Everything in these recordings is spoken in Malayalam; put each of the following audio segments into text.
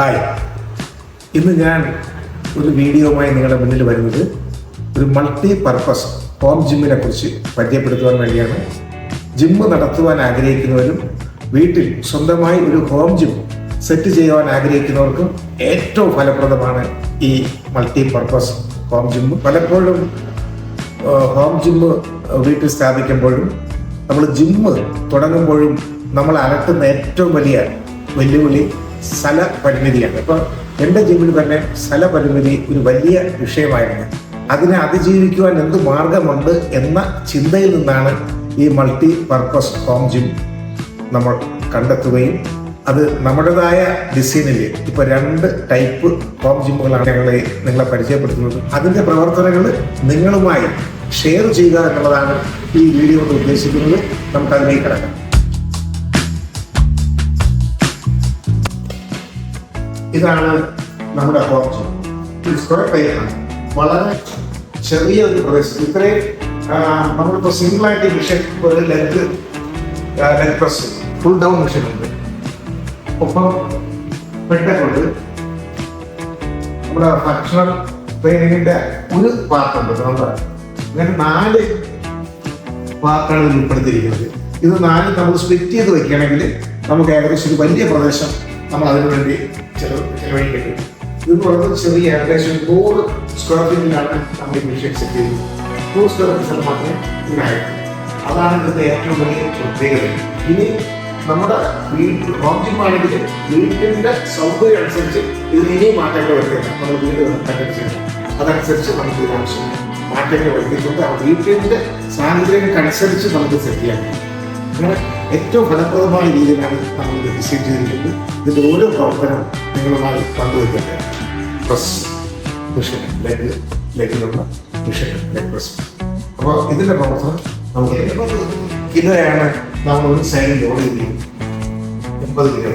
ഹായ്, ഇന്ന് ഞാൻ ഒരു വീഡിയോയുമായി നിങ്ങളുടെ മുന്നിൽ വരുന്നത് ഒരു മൾട്ടി പർപ്പസ് ഹോം ജിമ്മിനെ കുറിച്ച് പരിചയപ്പെടുത്തുവാൻ വേണ്ടിയാണ്. ജിമ്മ് നടത്തുവാൻ ആഗ്രഹിക്കുന്നവരും വീട്ടിൽ സ്വന്തമായി ഒരു ഹോം ജിം സെറ്റ് ചെയ്യുവാൻ ആഗ്രഹിക്കുന്നവർക്കും ഏറ്റവും ഫലപ്രദമാണ് ഈ മൾട്ടി പർപ്പസ് ഹോം ജിമ്മ്. പലപ്പോഴും ഹോം ജിമ്മ് വീട്ടിൽ സ്ഥാപിക്കുമ്പോഴും നമ്മൾ ജിമ്മ് തുടങ്ങുമ്പോഴും നമ്മൾ അലട്ടുന്ന ഏറ്റവും വലിയ വെല്ലുവിളി സ്ഥല പരിമിതിയാണ്. ഇപ്പം എൻ്റെ ജിമ്മിൽ തന്നെ സ്ഥല പരിമിതി ഒരു വലിയ വിഷയമായിരുന്നു. അതിനെ അതിജീവിക്കുവാൻ എന്ത് മാർഗമുണ്ട് എന്ന ചിന്തയിൽ നിന്നാണ് ഈ മൾട്ടി പർപ്പസ് ഹോം ജിം നമ്മൾ കണ്ടെത്തുകയും അത് നമ്മുടേതായ ഡിസൈനിൽ ഇപ്പോൾ 2 ടൈപ്പ് ഹോം ജിമ്മുകളാണ് നിങ്ങളെ പരിചയപ്പെടുത്തുന്നത്. അതിൻ്റെ പ്രവർത്തനങ്ങൾ നിങ്ങളുമായി ഷെയർ ചെയ്യുക എന്നുള്ളതാണ് ഈ വീഡിയോ കൊണ്ട് ഉദ്ദേശിക്കുന്നത്. നമുക്കതിലേക്ക് കിടക്കാം. ഇതാണ് നമ്മുടെ ഹോം ജിം. സ്ക്വയർ ടൈപ്പാണ്. വളരെ ചെറിയ ഒരു പ്രദേശം. ഇത്രയും നമ്മളിപ്പോൾ സിംഗിളായിട്ട് മിഷൻ ഒരു leg press full down mission ഉണ്ട്. ഒപ്പം പെട്ടൊണ്ട് നമ്മുടെ ഫങ്ഷണൽ ട്രെയിനിങ്ങിന്റെ ഒരു പാർട്ടുണ്ട്. നമ്മുടെ അങ്ങനെ 4 പാർട്ടാണ് ഉൾപ്പെടുത്തിയിരിക്കുന്നത്. ഇത് 4 നമ്മൾ സ്പ്ലിറ്റ് ചെയ്ത് വയ്ക്കുകയാണെങ്കിൽ നമുക്ക് ഏകദേശം ഒരു വലിയ പ്രദേശം നമ്മൾ അതിനു വേണ്ടി ചെലവഴിക്കേണ്ടി. ഇത് വളരെ ചെറിയ ഏകദേശം 100 സ്ക്വയർ ഫീറ്റിലാണ് നമ്മൾ ഈ മിഷൻ സെറ്റ് ചെയ്യുന്നത്. 100 സ്ക്വയർ ഫീറ്റ് മാത്രമേ ഇതിനായിട്ടുള്ളൂ. അതാണ് ഇതിന്റെ ഏറ്റവും വലിയ പ്രത്യേകത. ഇനി നമ്മുടെ വീട്ടിൽ ഹോം ജിം ആണെങ്കിൽ വീട്ടിന്റെ സൗകര്യം അനുസരിച്ച് ഇതിന് ഇനിയും മാറ്റങ്ങൾ വരുത്തില്ല. നമ്മൾ വീട് അതനുസരിച്ച് നമുക്ക് ഇതിനാവശ്യം മാറ്റങ്ങൾ വരുത്തിക്കൊണ്ട് ആ വീട്ടിന്റെ സാഹചര്യങ്ങൾക്കനുസരിച്ച് നമുക്ക് സെറ്റ് ചെയ്യാൻ കഴിയും. അങ്ങനെ ഏറ്റവും ഫലപ്രദമായ രീതിയിലാണ് നമ്മൾ ഇത് ഡിസൈൻ ചെയ്തിരിക്കുന്നത്. ഇതിൻ്റെ ഓരോ പ്രവർത്തനവും നിങ്ങളുമായി പങ്കുവയ്ക്കട്ടെ. പ്രസ് മിഷൻ ലെഗിലുള്ള മിഷൻ ലെഗ് പ്രസ്. അപ്പോൾ ഇതിൻ്റെ പ്രവർത്തനം നമുക്ക് കിലോയാണ് നമ്മൾ ഒരു സൈഡിൽ ലോഡ് ചെയ്യും. 80 കിലോ.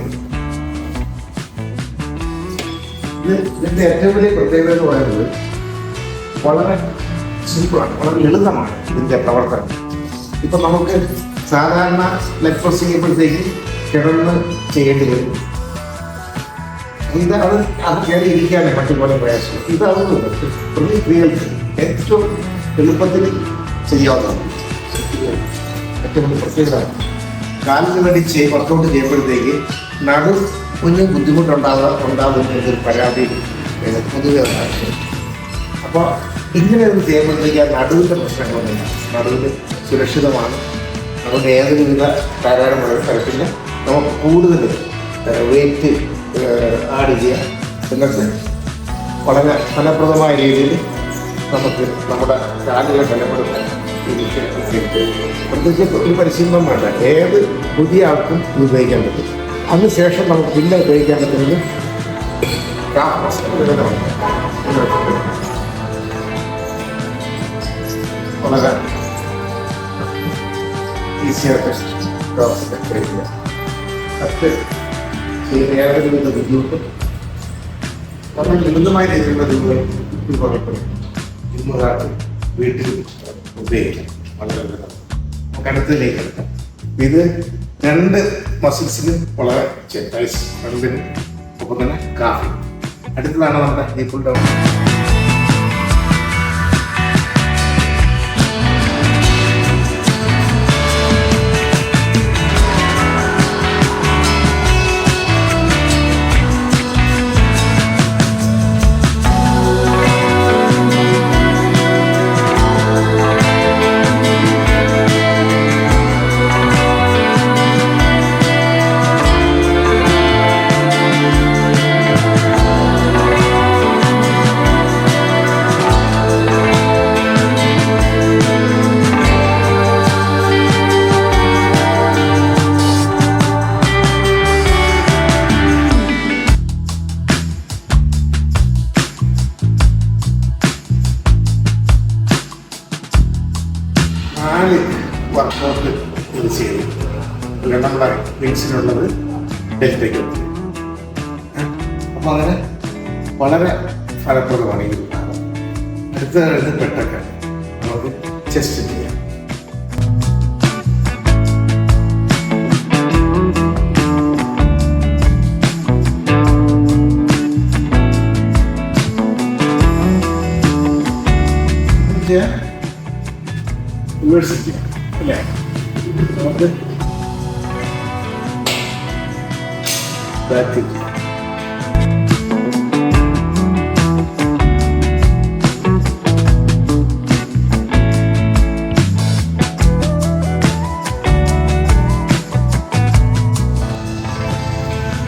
ഇതിൻ്റെ ഏറ്റവും വലിയ പ്രത്യേകത എന്ന് പറയുന്നത് വളരെ സിമ്പിളാണ്, വളരെ ലളിതമാണ് ഇതിൻ്റെ പ്രവർത്തനം. ഇപ്പം നമുക്ക് സാധാരണ ലെഗ് പ്രസ് ചെയ്യുമ്പോഴത്തേക്ക് കിടന്ന് ചെയ്യേണ്ടി വരും. അത് കയറി ഇരിക്കാനേ മറ്റുപോലെ പ്രയാസം. ഇതൊന്നുമില്ല. പ്രതി ക്രിയകൾക്ക് ഏറ്റവും എളുപ്പത്തിൽ ചെയ്യാവുന്നതാണ്. ഏറ്റവും വലിയ പ്രത്യേകത കാലിന് വേണ്ടി വർക്കൗട്ട് ചെയ്യുമ്പോഴത്തേക്ക് കുഞ്ഞും ബുദ്ധിമുട്ടുണ്ടാകുന്നൊരു പരാതി പൊതുവെ ഉണ്ടാകും. അപ്പോൾ ഇങ്ങനെ ഒന്ന് ചെയ്യുമ്പോഴത്തേക്ക് ആ നടുവിൻ്റെ പ്രശ്നങ്ങളൊന്നുമില്ല. നടുവിന് സുരക്ഷിതമാണ്. നമുക്ക് ഏതൊരുവിധ തകരാറുമുള്ള തരത്തിൽ നമുക്ക് കൂടുതൽ വെയിറ്റ് ആഡ് ചെയ്യുക എന്നൊക്കെ വളരെ ഫലപ്രദമായ രീതിയിൽ നമുക്ക് നമ്മുടെ കാലുകളെ ബലപ്പെടുത്താൻ പ്രത്യേകിച്ച് ഒരു പരിശീലനം വേണ്ട. ഏത് പുതിയ ആൾക്കും ഇത് ഉപയോഗിക്കാൻ പറ്റും. അതിനുശേഷം നമുക്ക് പിന്നെ ഉപയോഗിക്കാൻ പറ്റുന്നത് വളരെ ഈസിയായിട്ട് യാതൊരു വിധ ബുദ്ധിമുട്ടും നമ്മൾ ലളിതമായ രീതിയിലുള്ള ജിമ്മുകാർക്ക് വീട്ടിൽ ഉപയോഗിക്കാം. വളരെ ലളിതം. നമുക്ക് അടുത്തതിലേക്ക് എടുക്കാം. ഇത് 2 മസിൽസിനും വളരെ ചെറ്റൈസ് ഫ്രണ്ടിനും ഒപ്പം തന്നെ കാഫി. അടുത്തതാണ് നമ്മുടെ ഈ ഫുൾ ഡൗൺ. വർക്കൗട്ട് ഇത് ചെയ്തു. നമ്മുടെ വിങ്സിനുള്ളത് ഡെൽറ്റയ്ക്ക്. അപ്പോൾ അങ്ങനെ വളരെ ഫലപ്രദമാണ് ഈ വിഭാഗം. അടുത്ത പെട്ടൊക്കെ നമുക്ക് ചെസ്റ്റ് ചെയ്യാം. ചെയ്യാൻ റിവേഴ്സ് ചെയ്യാം അല്ലേ? നമുക്ക് ബാക്ക് ചെയ്യാം.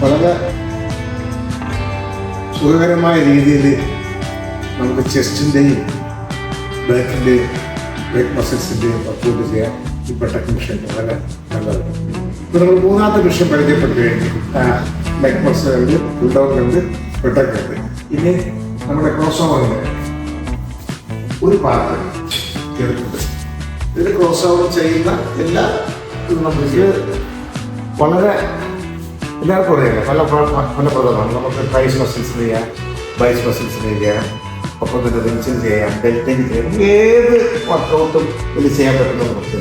വളരെ സുഖകരമായ രീതിയിൽ നമുക്ക് ചെസ്റ്റിൻ്റെയും ബാക്കിൻ്റെയും ബ്രേക്ക് മസിൽസിൻ്റെയും വർക്കൗട്ട് ചെയ്യാൻ ഈ ബട്ടക് മിഷൻ വളരെ നല്ലതാണ്. ഇപ്പോൾ നമ്മൾ മൂന്നാമത്തെ മിഷൻ പരിചയപ്പെട്ട് കഴിഞ്ഞു. ലെഗ് മസിലുണ്ട്, ബുൾഡോഗുണ്ട്, ബട്ടക് ഉണ്ട്. ഇനി നമ്മുടെ ക്രോസ് ഓവറിൻ്റെ ഒരു പാർട്ട് ചേർക്കുന്നത്. ഇതിൽ ക്രോസ് ഓവർ ചെയ്യുന്ന എല്ലാ ഇതും നമുക്ക് വളരെ എല്ലാവർക്കും അറിയാം, ഫലപ്രദമാണ്. നമുക്ക് ട്രൈസ് മസിൽസിന് ചെയ്യാം, ബൈസ് മസിൽസിന് ചെയ്യാം, ഒപ്പം തന്നെ റിൻസിന് ചെയ്യാം, ഡെൽറ്റയ്ക്ക് ചെയ്യാം. ഏത് വർക്കൗട്ടും ഇത് ചെയ്യാൻ പറ്റുന്ന നമുക്ക്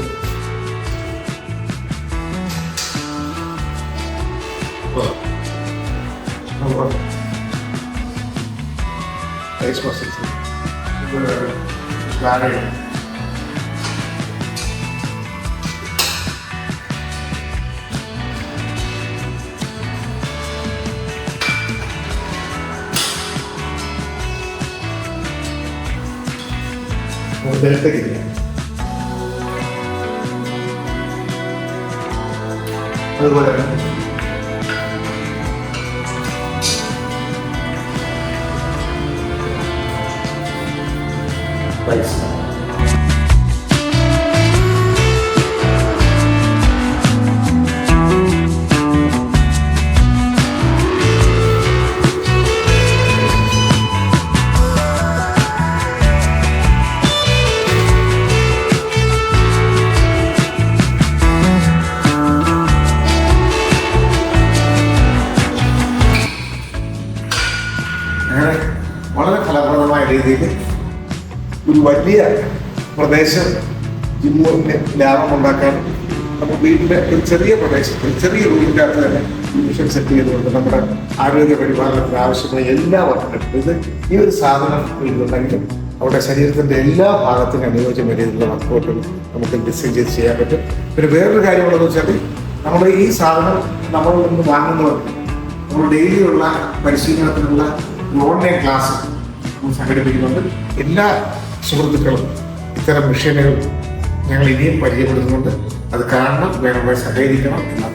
ട്രൈസ് മസിൽസ് ഡെൽറ്റയ്ക്ക് ചെയ്യാം. അതുപോലെ ബൈസ്. അങ്ങനെ വളരെ ഫലപ്രദമായ രീതിയിൽ ഒരു വലിയ പ്രദേശം ജിമ്മിന് ലാഭം ഉണ്ടാക്കാൻ നമുക്ക് വീട്ടിലെ ഒരു ചെറിയ പ്രദേശത്ത് ചെറിയ റൂമിൻ്റെ അകത്ത് തന്നെ മിഷൻ സെറ്റ് ചെയ്തുകൊണ്ട് നമ്മുടെ ആരോഗ്യ പരിപാലനത്തിന് ആവശ്യമായ എല്ലാ വർക്കും ഇത് ഈ ഒരു സാധനം വീട്ടിലുണ്ടെങ്കിൽ നമ്മുടെ ശരീരത്തിൻ്റെ എല്ലാ ഭാഗത്തിനും അനുയോജ്യമായ രീതിയിലുള്ള വർക്കൗട്ടുകൾ നമുക്ക് ഡിസൈൻ ചെയ്ത് ചെയ്യാൻ പറ്റും. പിന്നെ വേറൊരു കാര്യമുള്ളതെന്ന് വെച്ചാൽ നമ്മൾ ഈ സാധനം നമ്മളിൽ നിന്ന് വാങ്ങുന്നവർക്ക് നമ്മൾ ഡെയിലിയുള്ള പരിശീലനത്തിനുള്ള ഓൺലൈൻ ക്ലാസ് സംഘടിപ്പിക്കുന്നുണ്ട്. എല്ലാ സുഹൃത്തുക്കളും ഇത്തരം മിഷനുകൾ ഞങ്ങൾ ഇനിയും പരിചയപ്പെടുത്തുന്നുണ്ട്. അത് കാണണം, വേണമെങ്കിൽ സഹകരിക്കണം.